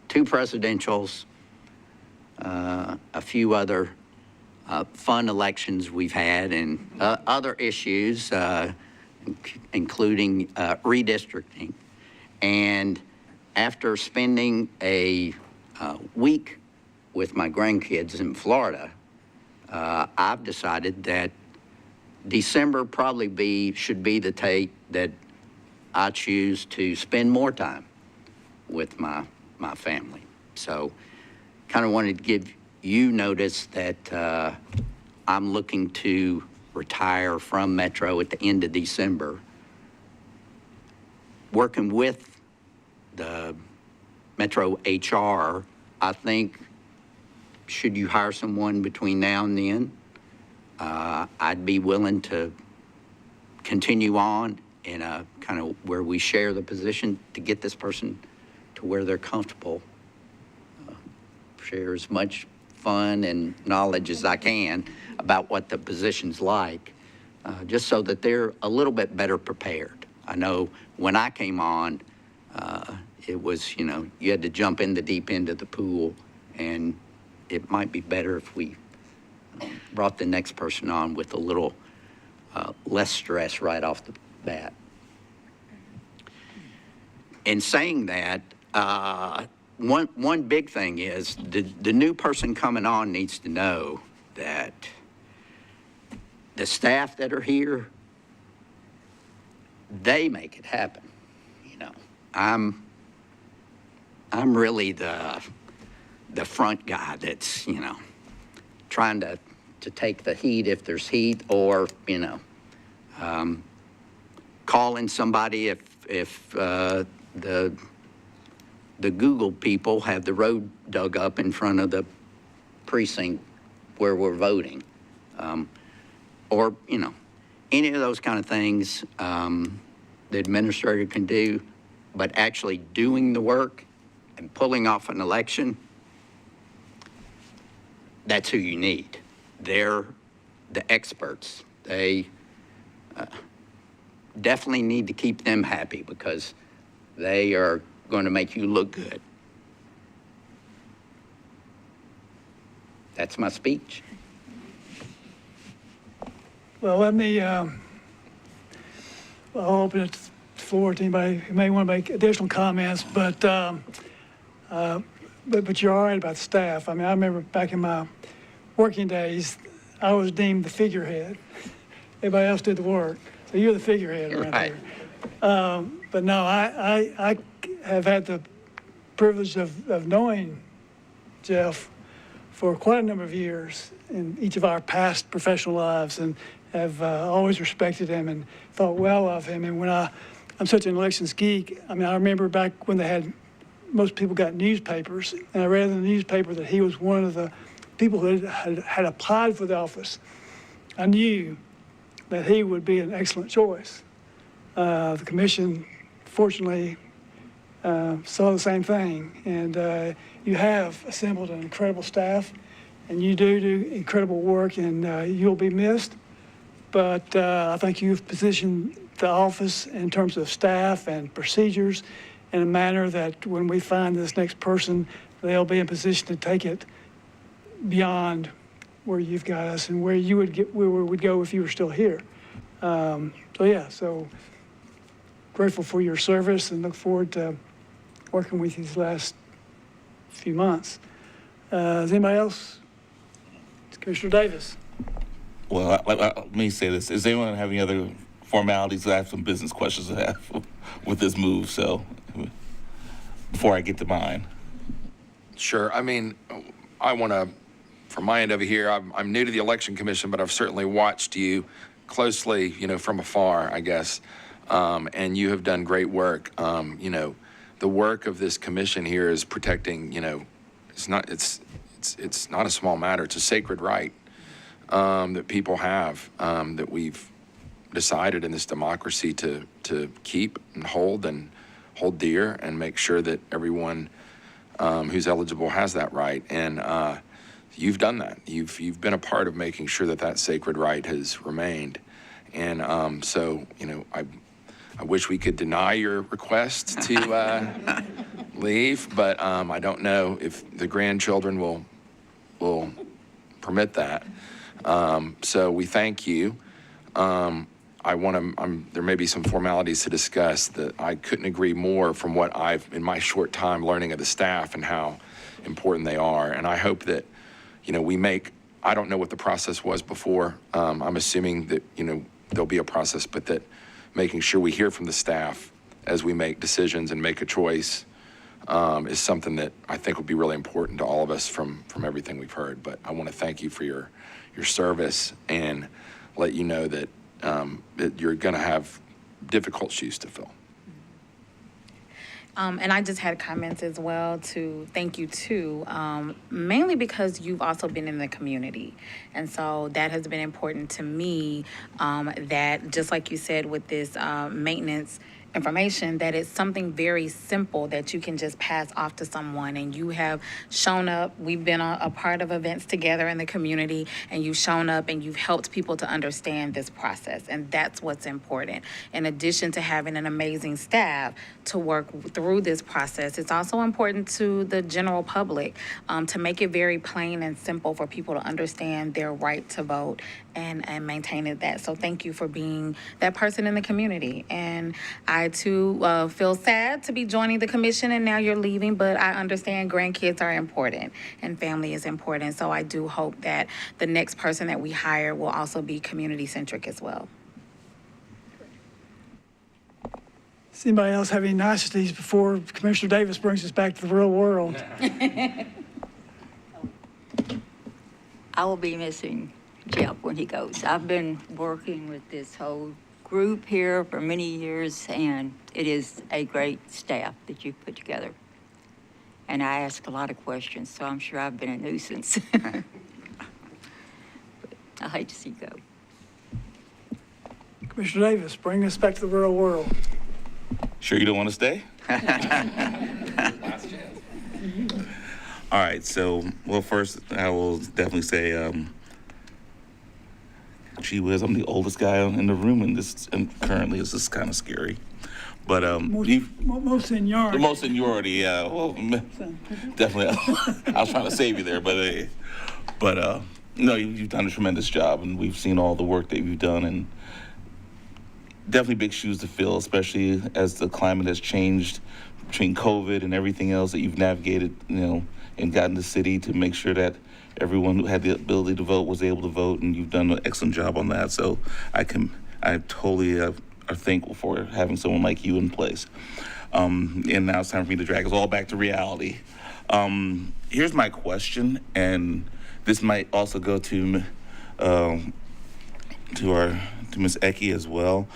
2 presidentials, a few other fun elections we've had, and other issues, including redistricting. And after spending a week with my grandkids in Florida, I've decided that December probably should be the date that I choose to spend more time with my my family. So kind of wanted to give you notice that I'm looking to retire from Metro at the end of December. Working with the Metro HR, I think, should you hire someone between now and then, I'd be willing to continue on in a kind of where we share the position to get this person to where they're comfortable. Share as much fun and knowledge as I can about what the position's like, just so that they're a little bit better prepared. I know when I came on, it was, you had to jump in the deep end of the pool, and it might be better if we brought the next person on with a little less stress right off the bat. In saying that, one big thing is the new person coming on needs to know that the staff that are here, they make it happen. I'm really the front guy that's, trying to take the heat if there's heat, or, calling somebody if the Google people have the road dug up in front of the precinct where we're voting. Or, any of those kind of things the administrator can do, but actually doing the work and pulling off an election, that's who you need. They're the experts. They definitely need to keep them happy because they are going to make you look good. That's my speech. Well, let me, I'll open it to the floor to anybody who may want to make additional comments, but you're all right about staff. I mean, I remember back in my working days, I was deemed the figurehead. Everybody else did the work, so you're the figurehead around Right. here. But no, I have had the privilege of knowing Jeff for quite a number of years in each of our past professional lives, and have always respected him and thought well of him. And when I'm such an elections geek, I mean, I remember back when most people got newspapers, and I read in the newspaper that he was one of the people who had applied for the office. I knew that he would be an excellent choice. The commission, fortunately, saw the same thing, and you have assembled an incredible staff, and you do incredible work, and you'll be missed. But I think you've positioned the office in terms of staff and procedures in a manner that when we find this next person, they'll be in position to take it beyond where you've got us and where you would go if you were still here. So grateful for your service and look forward to working with you these last few months. Is anybody else? Commissioner Davis. Well, let me say this. Does anyone have any other formalities? I have some business questions to have with this move, so before I get to mine. Sure. I mean, I want to, from my end over here, I'm new to the Election Commission, but I've certainly watched you closely, from afar, I guess. And you have done great work. The work of this commission here is protecting, it's not a small matter. It's a sacred right that people have, that we've decided in this democracy to keep and hold dear and make sure that everyone who's eligible has that right. And you've done that. You've been a part of making sure that sacred right has remained. And so, I wish we could deny your request to leave, but I don't know if the grandchildren will permit that. So we thank you. There may be some formalities to discuss that I couldn't agree more from what I've, in my short time learning of the staff and how important they are. And I hope that, I don't know what the process was before. I'm assuming that, there'll be a process, but that making sure we hear from the staff as we make decisions and make a choice is something that I think will be really important to all of us from everything we've heard. But I want to thank you for your service and let you know that, that you're going to have difficult shoes to fill. And I just had comments as well to thank you too, mainly because you've also been in the community. And so that has been important to me, that just like you said with this maintenance information, that it's something very simple that you can just pass off to someone. And you have shown up, we've been a part of events together in the community, and you've shown up and you've helped people to understand this process. And that's what's important. In addition to having an amazing staff to work through this process, it's also important to the general public to make it very plain and simple for people to understand their right to vote and maintaining that. So thank you for being that person in the community. And I too feel sad to be joining the commission and now you're leaving, but I understand grandkids are important and family is important. So I do hope that the next person that we hire will also be community centric as well. Does anybody else have any niceties before Commissioner Davis brings us back to the real world? I will be missing Jeff when he goes. I've been working with this whole group here for many years, and it is a great staff that you've put together. And I ask a lot of questions, so I'm sure I've been a nuisance. But I hate to see you go. Commissioner Davis, bring us back to the real world. Sure you don't want to stay? All right, so, well, first, I will definitely say, gee whiz, I'm the oldest guy in the room, and currently this is kind of scary. But Most seniority. the most seniority, yeah. Well, definitely. I was trying to save you there, but no, you've done a tremendous job, and we've seen all the work that you've done, and definitely big shoes to fill, especially as the climate has changed between COVID and everything else that you've navigated, and gotten the city to make sure that everyone who had the ability to vote was able to vote, and you've done an excellent job on that. So I totally are thankful for having someone like you in place. And now it's time for me to drag us all back to reality. Here's my question, and this might also go to Ms. Ecke as well.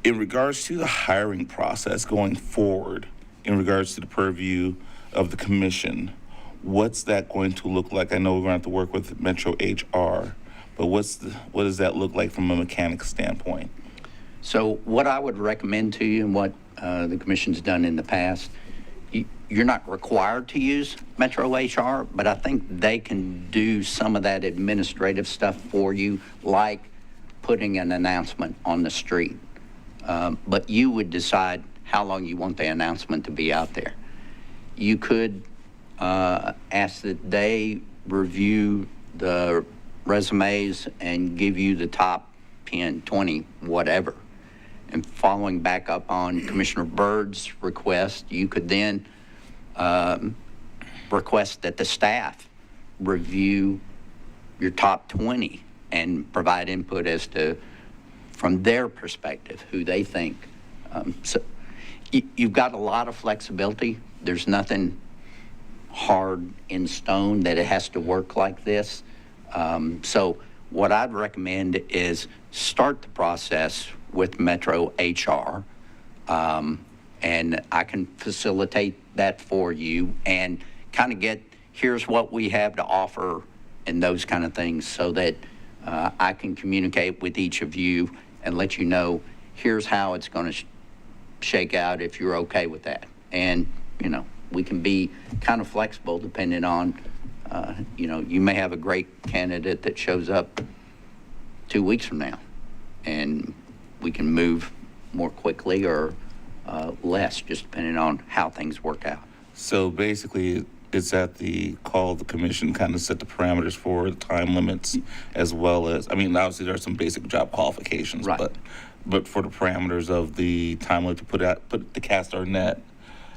In regards to the hiring process going forward, in regards to the purview of the commission, what's that going to look like? I know we're going to have to work with Metro HR, but what does that look like from a mechanics standpoint? So what I would recommend to you, and what the commission's done in the past, you're not required to use Metro HR, but I think they can do some of that administrative stuff for you, like putting an announcement on the street. But you would decide how long you want the announcement to be out there. You could ask that they review the resumes and give you the top 10, 20, whatever. And following back up on Commissioner Byrd's request, you could then request that the staff review your top 20 and provide input as to, from their perspective, who they think. So you've got a lot of flexibility. There's nothing hard in stone that it has to work like this. So what I'd recommend is start the process with Metro HR, and I can facilitate that for you and kind of get, here's what we have to offer and those kind of things, so that I can communicate with each of you and let you know, here's how it's going to shake out if you're okay with that. And, we can be kind of flexible depending on, you may have a great candidate that shows up 2 weeks from now, and we can move more quickly or less, just depending on how things work out. So basically, it's at the call of the commission kind of set the parameters for the time limits, as well as, obviously there are some basic job qualifications, Right. but for the parameters of the time limit to cast our net,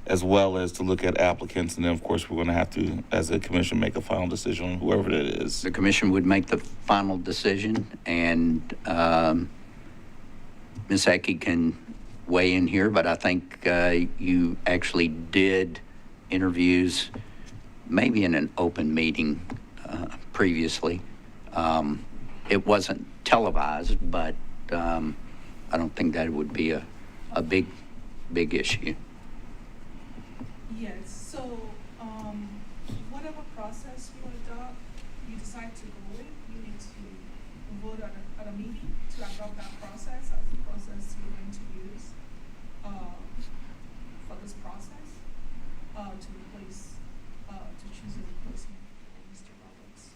as well as to look at applicants, and then of course we're going to have to, as a commission, make a final decision on whoever it is. The commission would make the final decision, and Ms. Ecke can weigh in here, but I think you actually did interviews, maybe in an open meeting previously. It wasn't televised, but I don't think that would be a big issue. Yes, so, whatever process you adopt, you decide to go with, you need to vote at a meeting to adopt that process as the process you're going to use, for this process, to replace, to choose a replacement for Mr. Roberts.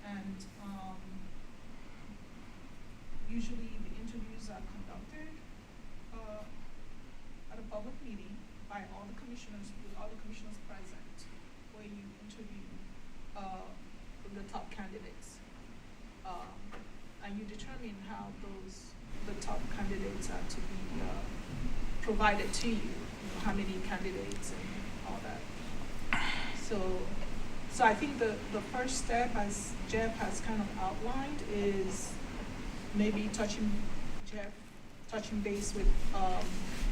And, usually the interviews are conducted, at a public meeting by all the commissioners, with all the commissioners present, where you interview the top candidates. And you determine how the top candidates are to be provided to you, how many candidates and all that. So I think the first step, as Jeff has kind of outlined, is maybe touching base with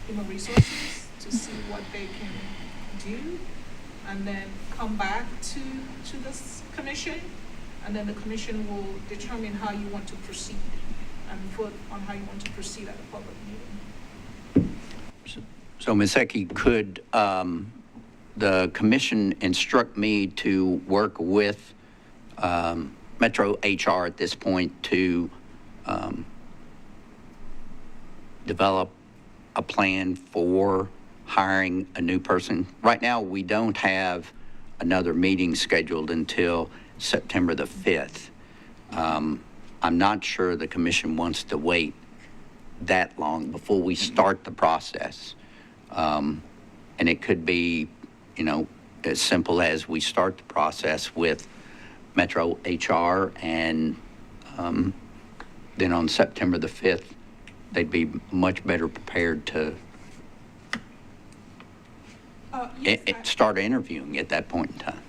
human resources to see what they can do, and then come back to this commission, and then the commission will determine how you want to proceed and vote on how you want to proceed at a public meeting. So, Ms. Ecke, could the commission instruct me to work with Metro HR at this point to develop a plan for hiring a new person? Right now, we don't have another meeting scheduled until September the 5th. I'm not sure the commission wants to wait that long before we start the process. And it could be, as simple as we start the process with Metro HR, and then on September the 5th, they'd be much better prepared to start interviewing at that point in time.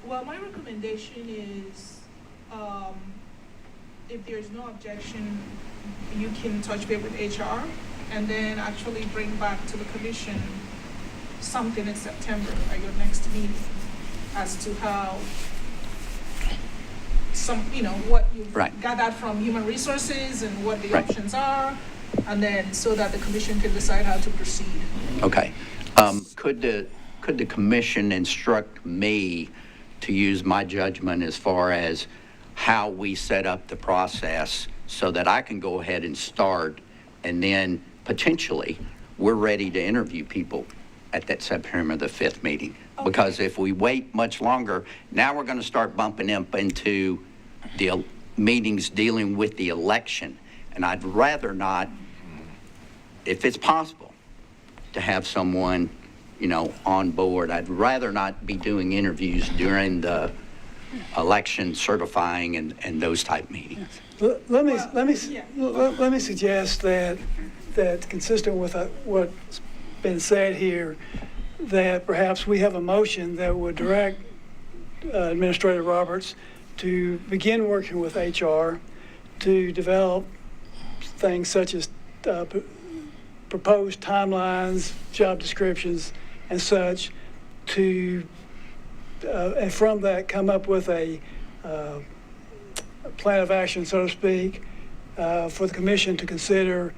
Well, my recommendation is, if there's no objection, you can touch base with HR and then actually bring back to the commission something in September at your next meeting as to how what you've Right. gathered from human resources and what the Right. options are, and then so that the commission can decide how to proceed. Okay. Could the commission instruct me to use my judgment as far as how we set up the process so that I can go ahead and start, and then potentially we're ready to interview people at that September the 5th meeting? Okay. Because if we wait much longer, now we're going to start bumping up into the meetings dealing with the election. And I'd rather not, if it's possible, to have someone, on board. I'd rather not be doing interviews during the election certifying and those type meetings. Let me suggest that consistent with what's been said here, that perhaps we have a motion that would direct Administrator Roberts to begin working with HR to develop things such as proposed timelines, job descriptions, and such, and from that come up with a plan of action, so to speak, for the commission to consider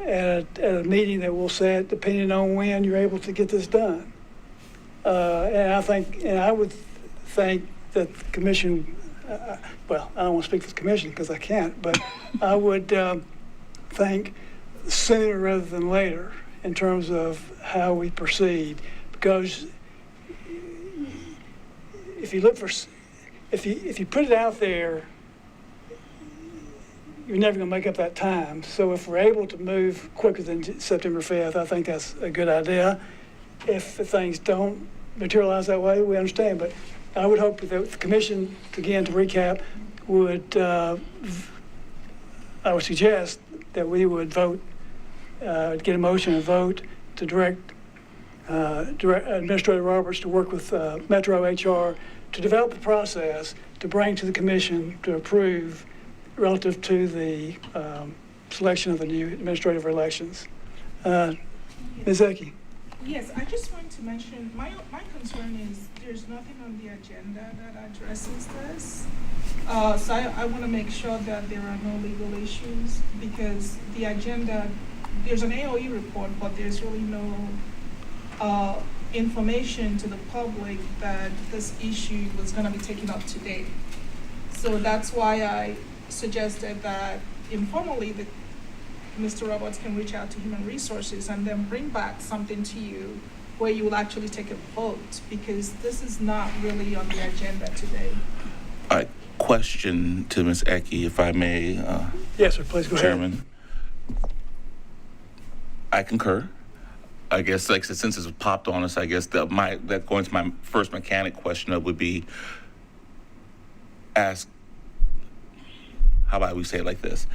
at a meeting that we'll set, depending on when you're able to get this done. And I would think that the commission, well, I don't want to speak for the commission because I can't, but I would think sooner rather than later in terms of how we proceed, because if you put it out there, you're never going to make up that time. So if we're able to move quicker than September 5th, I think that's a good idea. If things don't materialize that way, we understand. But I would hope that the commission, again, to recap, I would suggest that we would vote, get a motion and vote to direct Administrator Roberts to work with Metro HR to develop the process to bring to the commission to approve relative to the selection of the new administrative elections. Ms. Ecke? Yes, I just want to mention, my concern is there's nothing on the agenda that addresses this. So I want to make sure that there are no legal issues, because the agenda, there's an AOE report, but there's really no information to the public that this issue was going to be taken up today. So that's why I suggested that informally that Mr. Roberts can reach out to Human Resources and then bring back something to you where you will actually take a vote, because this is not really on the agenda today. All right, question to Ms. Ecke, if I may, Yes, sir, please go ahead. Chairman. I concur. I guess, like, since it's popped on us, I guess that going to my first mechanic question that would be ask, how about we say it like this?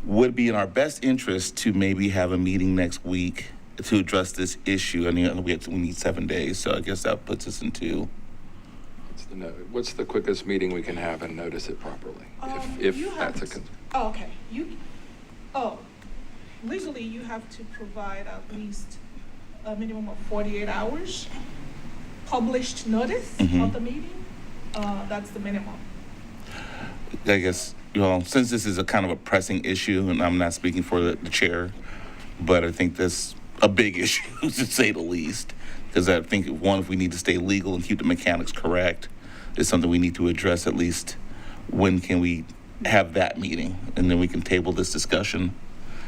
Would it be in our best interest to maybe have a meeting next week to address this issue? I mean, we need 7 days, so I guess that puts us into. What's the quickest meeting we can have and notice it properly? If You have that's a to- Oh, okay. Legally, you have to provide at least a minimum of 48 hours published notice of the meeting. That's the minimum. I guess, since this is a kind of a pressing issue, and I'm not speaking for the chair, but I think this a big issue, to say the least, because I think, one, if we need to stay legal and keep the mechanics correct, is something we need to address at least. When can we have that meeting? And then we can table this discussion,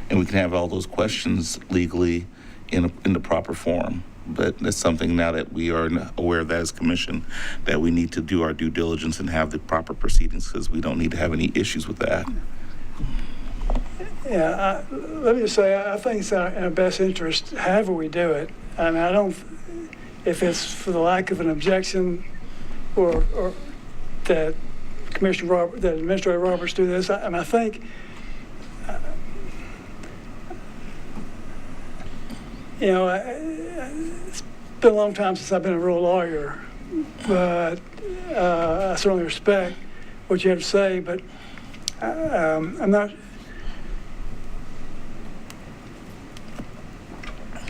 and we can have all those questions legally in the proper form. But that's something, now that we are aware of that as commission, that we need to do our due diligence and have the proper proceedings, because we don't need to have any issues with that. Yeah, let me just say, I think it's in our best interest, however we do it. I mean, I don't, if it's for the lack of an objection or that that Administrator Roberts do this, I think, it's been a long time since I've been a real lawyer, but I certainly respect what you have to say, but I'm not.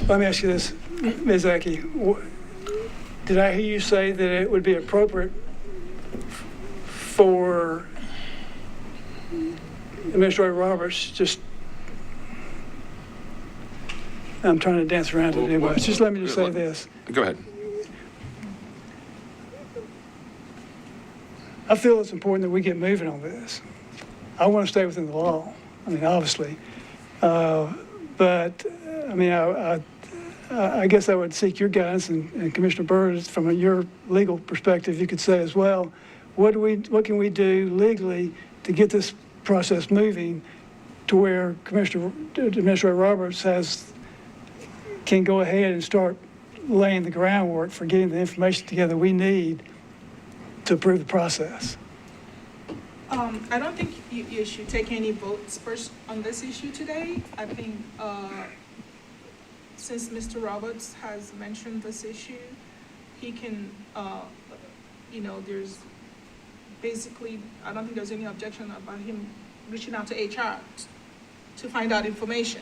Let me ask you this, Ms. Ecke. Did I hear you say that it would be appropriate for Administrator Roberts I'm trying to dance around it anyway. Just let me just say this. Go ahead. I feel it's important that we get moving on this. I want to stay within the law. I mean, obviously. But, I mean, I guess I would seek your guidance, and Commissioner Byrd, from your legal perspective, you could say as well, what can we do legally to get this process moving to where Administrator Roberts can go ahead and start laying the groundwork for getting the information together we need to approve the process? I don't think you should take any votes first on this issue today. I think since Mr. Roberts has mentioned this issue, he can, there's basically, I don't think there's any objection about him reaching out to HR to find out information.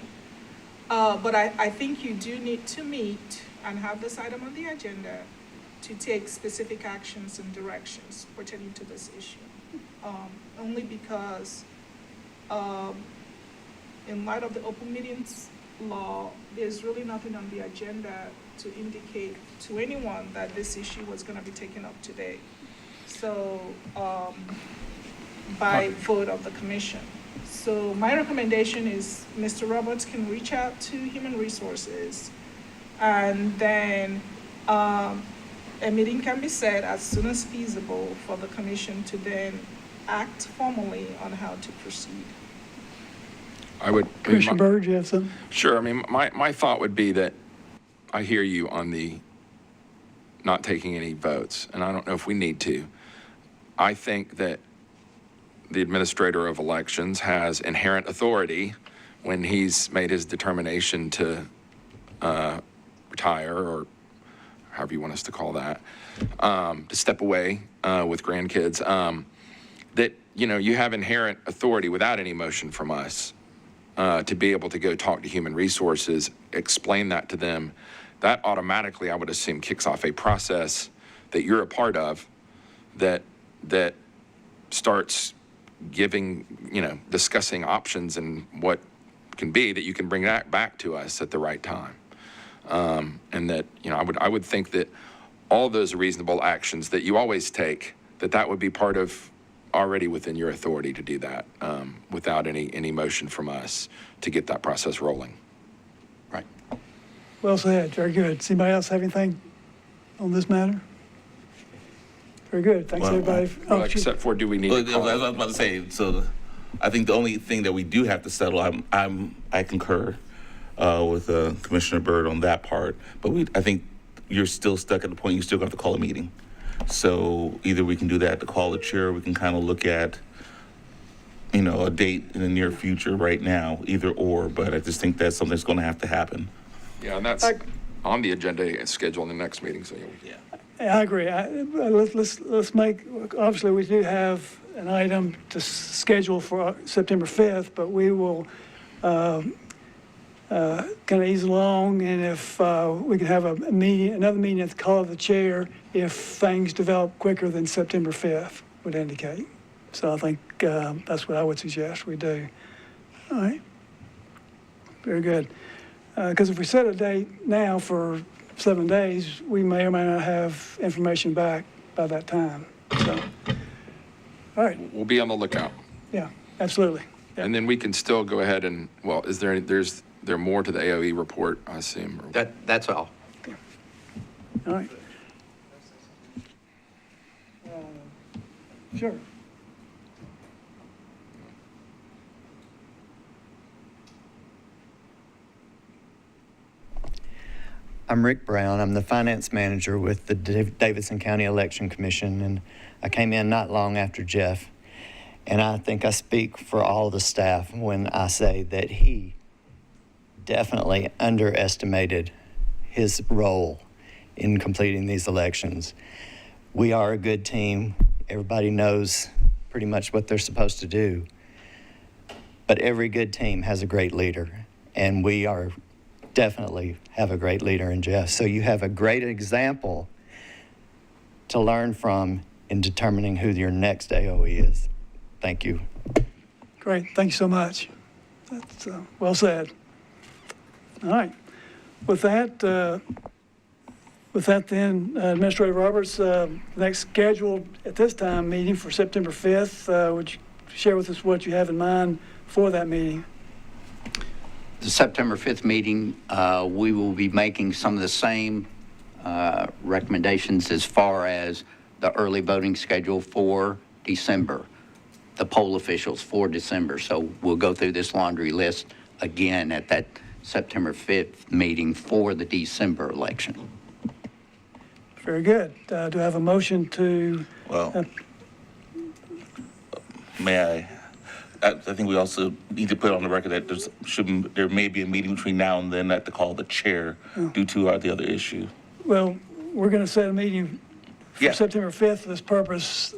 But I think you do need to meet and have this item on the agenda to take specific actions and directions pertaining to this issue. Only because in light of the open meetings law, there's really nothing on the agenda to indicate to anyone that this issue was going to be taken up today. So by vote of the commission. So my recommendation is Mr. Roberts can reach out to Human Resources, and then a meeting can be set as soon as feasible for the commission to then act formally on how to proceed. Commissioner Byrd, you have something? Sure. I mean, my thought would be that I hear you on the not taking any votes, and I don't know if we need to. I think that the administrator of elections has inherent authority when he's made his determination to retire, or however you want us to call that, to step away with grandkids, that, you have inherent authority without any motion from us to be able to go talk to Human Resources, explain that to them, that automatically, I would assume, kicks off a process that you're a part of that starts giving, discussing options and what can be that you can bring that back to us at the right time. And that, I would think that all those reasonable actions that you always take, that would be part of already within your authority to do that, without any motion from us to get that process rolling. Right. Well said, very good. Does anybody else have anything on this matter? Very good, thanks Well, everybody. Well, except for, do we need Well, to call? I was about to say, so I think the only thing that we do have to settle, I concur with Commissioner Byrd on that part, but I think you're still stuck at the point you still have to call a meeting. So either we can do that to call the chair, or we can kind of look at, a date in the near future right now, either or, but I just think that's something that's going to have to happen. Yeah, and that's on the agenda and scheduled in the next meeting, so Yeah. I agree. Let's make, obviously, we do have an item to schedule for September 5th, but we will kind of ease along, and if we can have another meeting at the call of the chair if things develop quicker than September 5th would indicate. So I think that's what I would suggest we do. All right. Very good. Because if we set a date now for 7 days, we may or may not have information back by that time. So, all right, we'll be on the lookout. yeah, absolutely. Yeah. And then we can still go ahead and, well, there's more to the AOE report, I assume? That's all. All right. Sure. I'm Rick Brown. I'm the finance manager with the Davidson County Election Commission, and I came in not long after Jeff. And I think I speak for all the staff when I say that he definitely underestimated his role in completing these elections. We are a good team. Everybody knows pretty much what they're supposed to do. But every good team has a great leader, and we are definitely have a great leader in Jeff. So you have a great example to learn from in determining who your next AOE is. Thank you. Great, thank you so much. That's well said. All right, with that then, Administrator Roberts, next scheduled at this time meeting for September 5th, would you share with us what you have in mind for that meeting? The September 5th meeting, we will be making some of the same recommendations as far as the early voting schedule for December, the poll officials for December. So we'll go through this laundry list again at that September 5th meeting for the December election. Very good. Do I have a motion to? Well, may I think we also need to put on the record that there may be a meeting between now and then at the call of the chair due to the other issue. Well, we're going to set a meeting for Yeah. September 5th for this purpose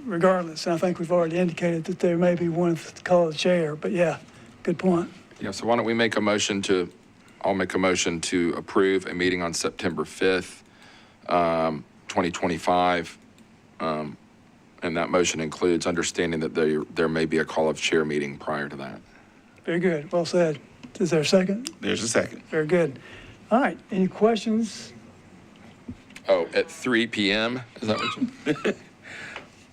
regardless. And I think we've already indicated that there may be one at the call of the chair, but yeah, good point. Yeah, so why don't we I'll make a motion to approve a meeting on September 5th, 2025. And that motion includes understanding that there may be a call of chair meeting prior to that. Very good. Well said. Is there a second? There's a second. Very good. All right. Any questions? Oh, at 3 p.m., is that what you?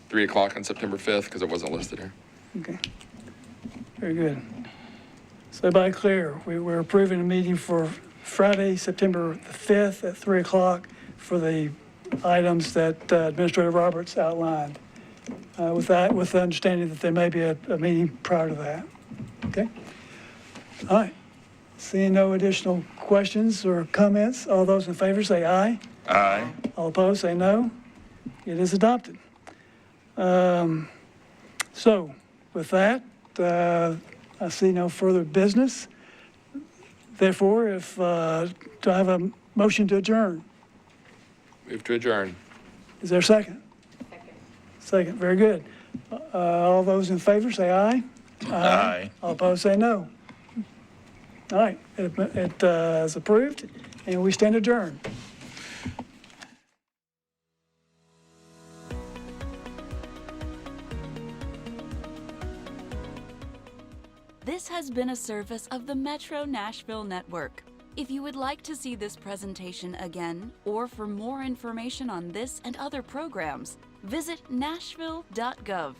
3 o'clock on September 5th, because it wasn't listed here. Okay. Very good. So everybody clear? We're approving a meeting for Friday, September the 5th at 3 o'clock for the items that Administrator Roberts outlined. With the understanding that there may be a meeting prior to that. Okay? All right. Seeing no additional questions or comments, all those in favor say aye. Aye. All opposed say no. It is adopted. So with that, I see no further business. Therefore, do I have a motion to adjourn? Move to adjourn. Is there a second? Second, very good. All those in favor say aye. Aye. All opposed say no. All right, it is approved, and we stand adjourned. This has been a service of the Metro Nashville Network. If you would like to see this presentation again, or for more information on this and other programs, visit nashville.gov.